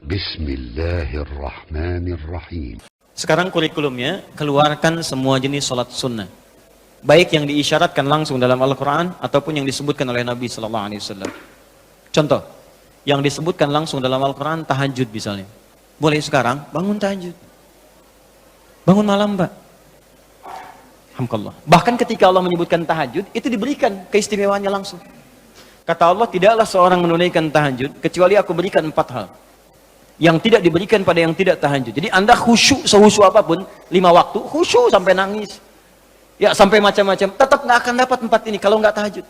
Bismillahirrahmanirrahim. Sekarang kurikulumnya, keluarkan semua jenis sholat sunnah. Baik yang diisyaratkan langsung dalam Al-Quran, ataupun yang disebutkan oleh Nabi SAW. Contoh, yang disebutkan langsung dalam Al-Quran, tahajud misalnya. Boleh sekarang, bangun tahajud. Bangun malam, Pak. Alhamdulillah. Bahkan ketika Allah menyebutkan tahajud, itu diberikan keistimewaannya langsung. Kata Allah, tidaklah seorang menunaikan tahajud, kecuali aku berikan 4 hal. Yang tidak diberikan pada yang tidak tahajud. Jadi Anda khusyuk, sehusyuk apapun, 5 waktu, khusyuk sampai nangis. Ya, sampai macam-macam. Tetap nggak akan dapat 4 ini kalau nggak tahajud.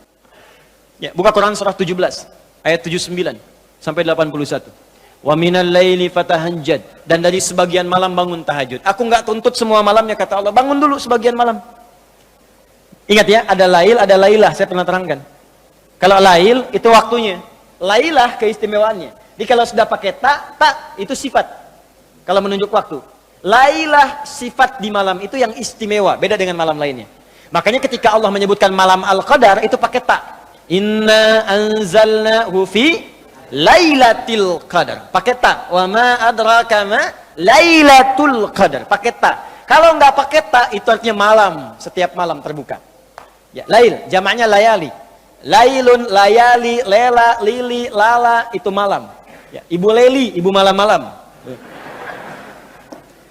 Ya, buka Quran surah 17, ayat 79 sampai 81. Wa minal laili fatahajjad, dan dari sebagian malam bangun tahajud. Aku nggak tuntut semua malamnya, kata Allah. Bangun dulu sebagian malam. Ingat ya, ada lail, ada lailah, saya pernah terangkan. Kalau lail itu waktunya, lailah keistimewaannya. Jadi kalau sudah pakai tak itu sifat. Kalau menunjuk waktu. Lailah sifat di malam itu yang istimewa, beda dengan malam lainnya. Makanya ketika Allah menyebutkan malam Al-Qadar itu pakai tak. Inna anzalnahu fi lailatul qadar. Pakai tak. Wa ma adraka ma lailatul qadar. Pakai tak. Kalau nggak pakai tak itu artinya malam, setiap malam terbuka. Ya, lail, jamaknya layali. Lailun, layali, lela, lili, lala itu malam. Ya, ibu Leli, ibu malam-malam.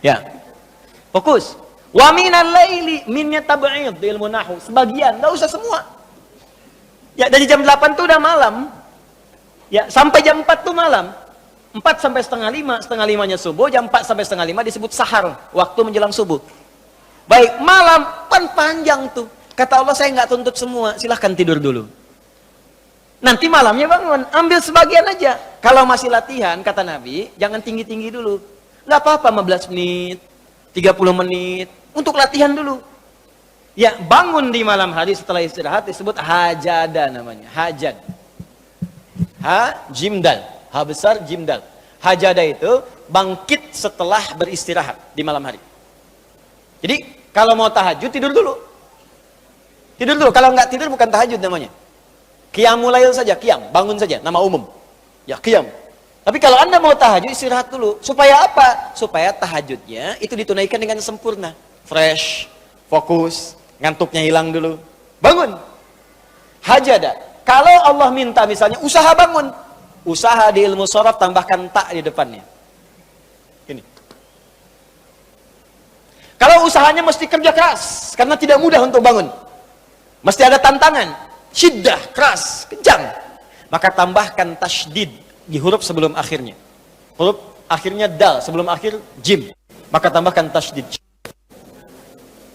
Ya. Fokus. Wa minal laili, minnya tab'id di ilmu nahwu. Sebagian, enggak usah semua. Ya, dari jam 8 tuh udah malam. Ya, sampai jam 4 tuh malam. 4 sampai setengah 5, setengah 5-nya subuh, jam 4 sampai setengah 5 disebut sahar, waktu menjelang subuh. Baik, malam panjang tuh. Kata Allah, saya nggak tuntut semua, silahkan tidur dulu. Nanti malamnya bangun, ambil sebagian aja. Kalau masih latihan, kata Nabi, jangan tinggi-tinggi dulu. Nggak apa-apa 15 menit, 30 menit, untuk latihan dulu. Ya, bangun di malam hari setelah istirahat disebut hajada namanya, hajad. Ha, jimdal, ha besar, jimdal. Hajada itu bangkit setelah beristirahat di malam hari. Jadi, kalau mau tahajud, tidur dulu. Tidur dulu, kalau nggak tidur bukan tahajud namanya. Qiyamul lail saja, qiyam, bangun saja, nama umum. Ya, qiyam. Tapi kalau Anda mau tahajud, istirahat dulu. Supaya apa? Supaya tahajudnya itu ditunaikan dengan sempurna. Fresh, fokus, ngantuknya hilang dulu. Bangun. Hajada. Kalau Allah minta misalnya, usaha bangun. Usaha di ilmu sharaf tambahkan tak di depannya. Ini. Kalau usahanya mesti kerja keras, karena tidak mudah untuk bangun. Mesti ada tantangan. Syiddah, keras, kencang. Maka tambahkan tasydid di huruf sebelum akhirnya. Huruf akhirnya dal, sebelum akhir jim. Maka tambahkan tasydid.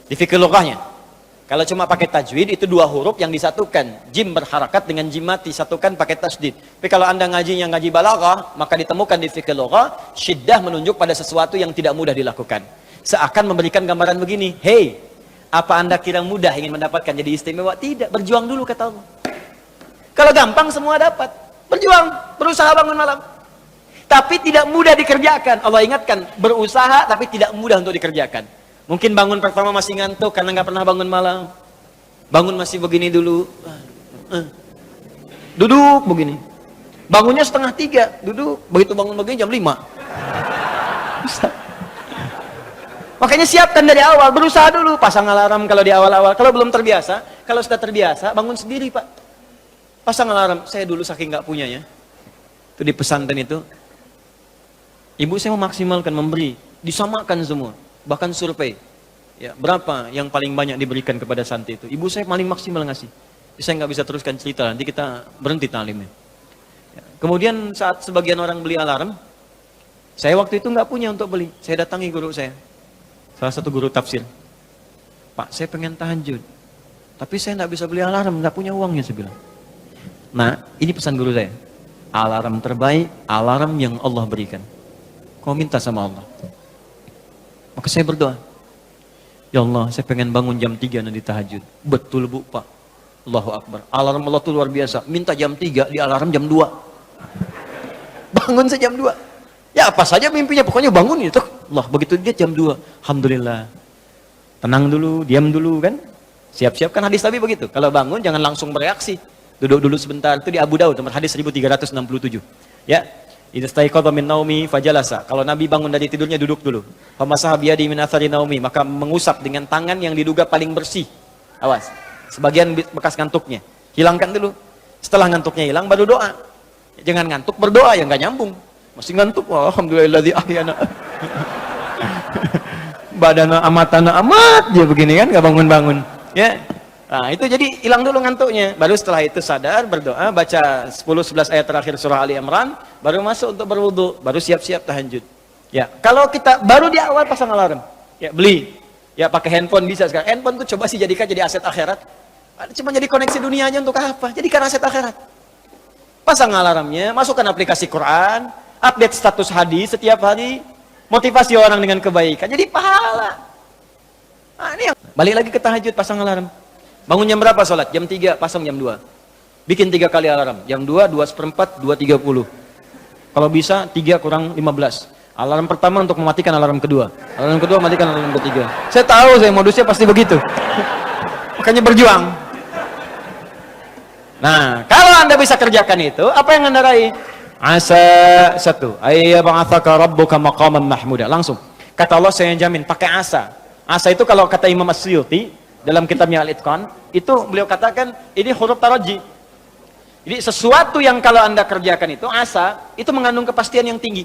Di fikih lughahnya. Kalau cuma pakai tajwid, itu 2 huruf yang disatukan. Jim berharakat dengan jim mati, satukan pakai tasydid. Tapi kalau Anda ngajinya ngaji balaghah, maka ditemukan di fikih lughah, syiddah menunjuk pada sesuatu yang tidak mudah dilakukan. Seakan memberikan gambaran begini, hey, apa Anda kira mudah ingin mendapatkan jadi istimewa? Tidak, berjuang dulu kata Allah. Kalau gampang semua dapat. Berjuang, berusaha bangun malam. Tapi tidak mudah dikerjakan. Allah ingatkan, berusaha tapi tidak mudah untuk dikerjakan. Mungkin bangun pertama masih ngantuk karena nggak pernah bangun malam. Bangun masih begini dulu. Duduk begini. Bangunnya 2:30, duduk. Begitu bangun begini jam 5. Makanya siapkan dari awal, berusaha dulu, pasang alarm kalau di awal-awal. Kalau belum terbiasa, kalau sudah terbiasa, bangun sendiri Pak. Pasang alarm, saya dulu saking nggak punyanya. Itu di pesantren itu, ibu saya memaksimalkan, memberi, disamakan semua, bahkan survei. Ya, berapa yang paling banyak diberikan kepada santri itu? Ibu saya paling maksimal ngasih. Saya nggak bisa teruskan cerita, nanti kita berhenti talimnya. Ya. Kemudian saat sebagian orang beli alarm, saya waktu itu nggak punya untuk beli. Saya datangi guru saya. Salah satu guru tafsir. Pak, saya pengen tahajud. Tapi saya nggak bisa beli alarm, nggak punya uangnya, saya bilang. Nah, ini pesan guru saya. Alarm terbaik, alarm yang Allah berikan. Kau minta sama Allah. Maka saya berdoa. Ya Allah, saya pengen bangun jam 3 nanti tahajud. Betul Bu, Pak. Allahu Akbar. Alarm Allah itu luar biasa. Minta jam 3, di alarm jam 2. Bangun saya jam 2. Ya apa saja mimpinya, pokoknya bangun itu. Allah, begitu dia jam 2. Alhamdulillah. Tenang dulu, diam dulu kan. Siap-siap kan hadis Nabi begitu. Kalau bangun jangan langsung bereaksi. Duduk dulu sebentar. Itu di Abu Daud, nomor hadis 1367. Ya. Idza staiqadha min naumi fajalasa. Kalau Nabi bangun dari tidurnya duduk dulu. Famasaha biyadi min athari naumi, maka mengusap dengan tangan yang diduga paling bersih. Awas. Sebagian bekas ngantuknya. Hilangkan dulu. Setelah ngantuknya hilang baru doa. Jangan ngantuk berdoa yang enggak nyambung. Masih ngantuk. Alhamdulillahilladzi ahyana. Badana amatana amat dia begini kan enggak bangun-bangun. Ya. Nah, itu jadi hilang dulu ngantuknya. Baru setelah itu sadar, berdoa, baca 10-11 ayat terakhir surah Ali Imran, baru masuk untuk berwudu, baru siap-siap tahajud. Ya, kalau kita baru di awal pasang alarm, ya beli. Ya pakai handphone bisa sekarang. Handphone tuh coba sih jadikan jadi aset akhirat. Cuma jadi koneksi dunia aja untuk apa? Jadikan aset akhirat. Pasang alarmnya, masukkan aplikasi Quran, update status hadis setiap hari, motivasi orang dengan kebaikan. Jadi pahala. Nah, ini yang balik lagi ke tahajud, pasang alarm. Bangun jam berapa sholat? Jam 3, pasang jam 2. Bikin 3 kali alarm. Jam 2, 2:04, 2:30. Kalau bisa 3 kurang 15. Alarm pertama untuk mematikan alarm kedua. Alarm kedua matikan alarm ketiga. Saya tahu saya modusnya pasti begitu. Makanya berjuang. Nah, kalau Anda bisa kerjakan itu, apa yang Anda raih? Asa 1. Ayyab'atsaka rabbuka maqaman mahmuda. Langsung. Kata Allah saya jamin pakai asa. Asa itu kalau kata Imam As-Suyuti dalam kitabnya Al-Itqan, itu beliau katakan ini huruf taraji. Jadi sesuatu yang kalau Anda kerjakan itu asa, itu mengandung kepastian yang tinggi.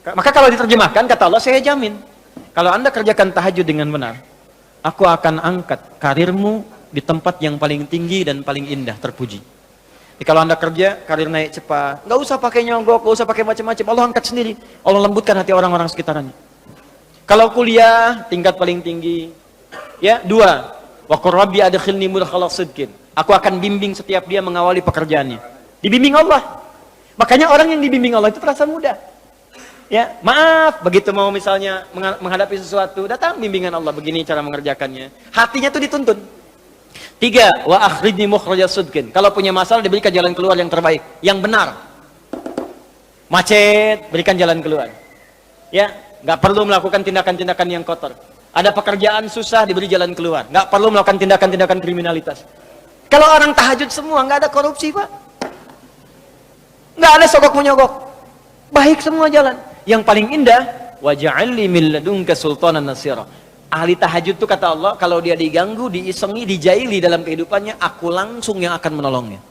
Maka kalau diterjemahkan kata Allah saya jamin, kalau Anda kerjakan tahajud dengan benar, aku akan angkat karirmu di tempat yang paling tinggi dan paling indah, terpuji. Jadi kalau Anda kerja, karir naik cepat, nggak usah pakai nyogok, nggak usah pakai macam-macam, Allah angkat sendiri. Allah lembutkan hati orang-orang sekitarnya. Kalau kuliah, tingkat paling tinggi. Ya, 2. Wa qur rabbi adkhilni mudkhala sidqin. Aku akan bimbing setiap dia mengawali pekerjaannya. Dibimbing Allah. Makanya orang yang dibimbing Allah itu terasa mudah. Ya, maaf, begitu mau misalnya menghadapi sesuatu, datang bimbingan Allah, begini cara mengerjakannya. Hatinya tuh dituntun. 3. Wa akhrijni mukhraja sidqin. Kalau punya masalah diberikan jalan keluar yang terbaik, yang benar. Macet, berikan jalan keluar. Ya, nggak perlu melakukan tindakan-tindakan yang kotor. Ada pekerjaan susah, diberi jalan keluar. Nggak perlu melakukan tindakan-tindakan kriminalitas. Kalau orang tahajud semua, nggak ada korupsi, Pak. Nggak ada sogok-menyogok. Baik semua jalan. Yang paling indah, waj'alni min ladunka sultanan nasira. Ahli tahajud itu kata Allah, kalau dia diganggu, diisengi, dijaili dalam kehidupannya, aku langsung yang akan menolongnya.